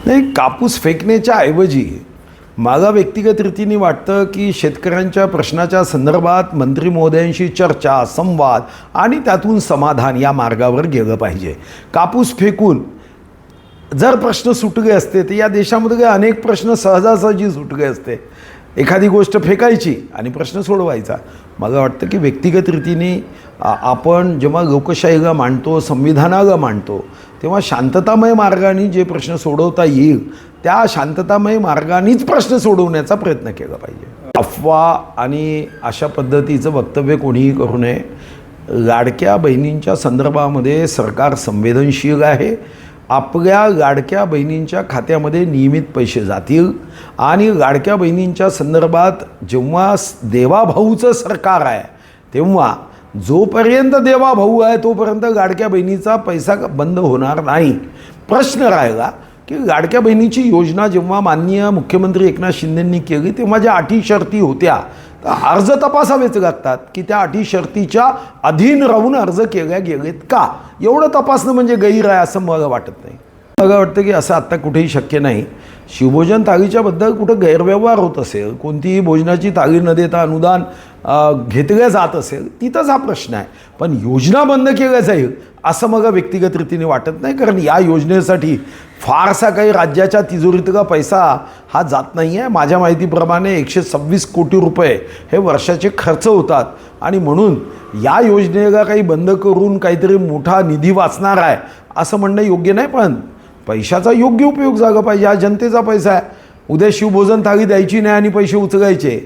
नाही, कापूस फेकण्याच्या ऐवजी मला व्यक्तिगत रीतीने वाटतं की शेतकऱ्यांच्या प्रश्नाच्या संदर्भात मंत्री महोदयांशी चर्चा, संवाद आणि त्यातून समाधान या मार्गावर गेलं पाहिजे. कापूस फेकून जर प्रश्न सुटले असते तर या देशामध्ये अनेक प्रश्न सहजासहजी सुटले असते. एखादी गोष्ट फेकायची आणि प्रश्न सोडवायचा. मला वाटतं की व्यक्तिगत रीतीने आपण जेव्हा लोकशाहीला मांडतो, संविधानाला मांडतो, तेव्हा शांततामय मार्गाने जे प्रश्न सोडवता येईल त्या शांततामय मार्गानेच प्रश्न सोडवण्याचा प्रयत्न केला पाहिजे. अफवा आणि अशा पद्धतीचं वक्तव्य कोणीही करू नये. लाडक्या बहिणींच्या संदर्भामध्ये सरकार संवेदनशील आहे. आपल्या लाडक्या बहिणींच्या खात्यामध्ये नियमित पैसे जातील आणि लाडक्या बहिणींच्या संदर्भात जेव्हा देवाभाऊचं सरकार आहे तेव्हा जोपर्यंत देवाभाऊ आहे तोपर्यंत लाडक्या बहिणीचा पैसा बंद होणार नाही. प्रश्न राहिला की लाडक्या बहिणीची योजना जेव्हा माननीय मुख्यमंत्री एकनाथ शिंदेंनी केली तेव्हा ज्या अटी शर्ती होत्या तर अर्ज तपासावेच लागतात की त्या अटी शर्तीच्या अधीन राहून अर्ज केल्या गेलेत का. एवढं तपासणं म्हणजे गैर आहे असं मला वाटत नाही. मला वाटतं की असं आत्ता कुठेही शक्य नाही. शिवभोजन थाळीच्याबद्दल कुठं गैरव्यवहार होत असेल, कोणतीही भोजनाची थाळी न देता अनुदान घेतल्या जात असेल, तिथंच हा प्रश्न आहे. पण योजना बंद केल्या जाईल असं मला व्यक्तिगत रीतीने वाटत नाही. कारण या योजनेसाठी फारसा काही राज्याच्या तिजोरीतला पैसा हा जात नाही आहे. माझ्या माहितीप्रमाणे 126 कोटी रुपये हे वर्षाचे खर्च होतात आणि म्हणून या योजनेला काही बंद करून काहीतरी मोठा निधी वाचणार आहे असं म्हणणं योग्य नाही. पण पैशाचा योग्य उपयोग झाला पाहिजे. हा जनतेचा पैसा आहे. उद्या शिवभोजन थाळी द्यायची नाही आणि पैसे उचलायचे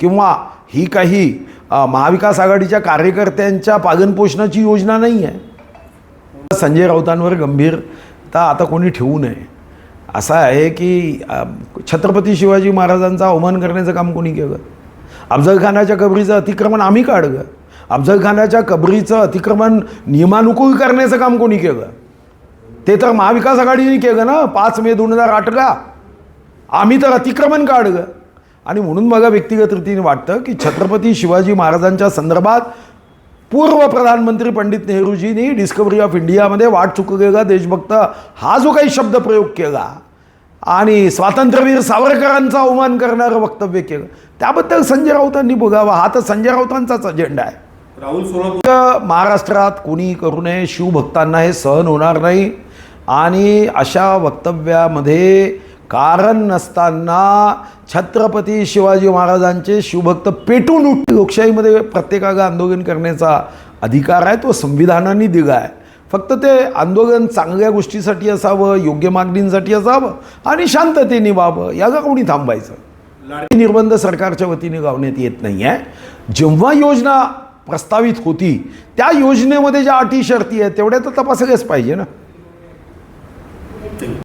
किंवा ही काही महाविकास आघाडीच्या कार्यकर्त्यांच्या पालनपोषणाची योजना नाही आहे. संजय राऊतांवर गंभीरता आता कोणी ठेवू नये. असं आहे की छत्रपती शिवाजी महाराजांचा अवमान करण्याचं काम कोणी केलं. अफजलखानाच्या कबरीचं अतिक्रमण आम्ही काढलं. अफजलखानाच्या कबरीचं अतिक्रमण नियमानुकूल करण्याचं काम कोणी केलं. ते तर महाविकास आघाडीने केलं ना. 5 मे 2008ला आम्ही तर अतिक्रमण काढलं. आणि म्हणून मला व्यक्तिगत रीतीने वाटतं की छत्रपती शिवाजी महाराजांच्या संदर्भात पूर्व प्रधानमंत्री पंडित नेहरूजींनी डिस्कवरी ऑफ इंडियामध्ये वाट चुकलेला देशभक्त हा जो काही शब्द प्रयोग केला आणि स्वातंत्र्यवीर सावरकरांचा अवमान करणारं वक्तव्य केलं त्याबद्दल संजय राऊतांनी बघावा. हा तर संजय राऊतांचाच अजेंडा आहे. महाराष्ट्रात कोणी करू नये. शिवभक्तांना हे सहन होणार नाही. आणि अशा वक्तव्यामध्ये कारण नसताना छत्रपती शिवाजी महाराजांचे शिवभक्त पेटून उठले. लोकशाहीमध्ये प्रत्येकाला आंदोलन करण्याचा अधिकार आहे. तो संविधानाने दिला आहे. फक्त ते आंदोलन चांगल्या गोष्टीसाठी असावं, योग्य मागणींसाठी असावं आणि शांततेने व्हावं. याला कोणी थांबायचं. निर्बंध सरकारच्या वतीने लावण्यात येत नाही आहे. जेव्हा योजना प्रस्तावित होती त्या योजनेमध्ये ज्या अटी शर्ती आहेत तेवढ्या तर तपासल्याच पाहिजे ना.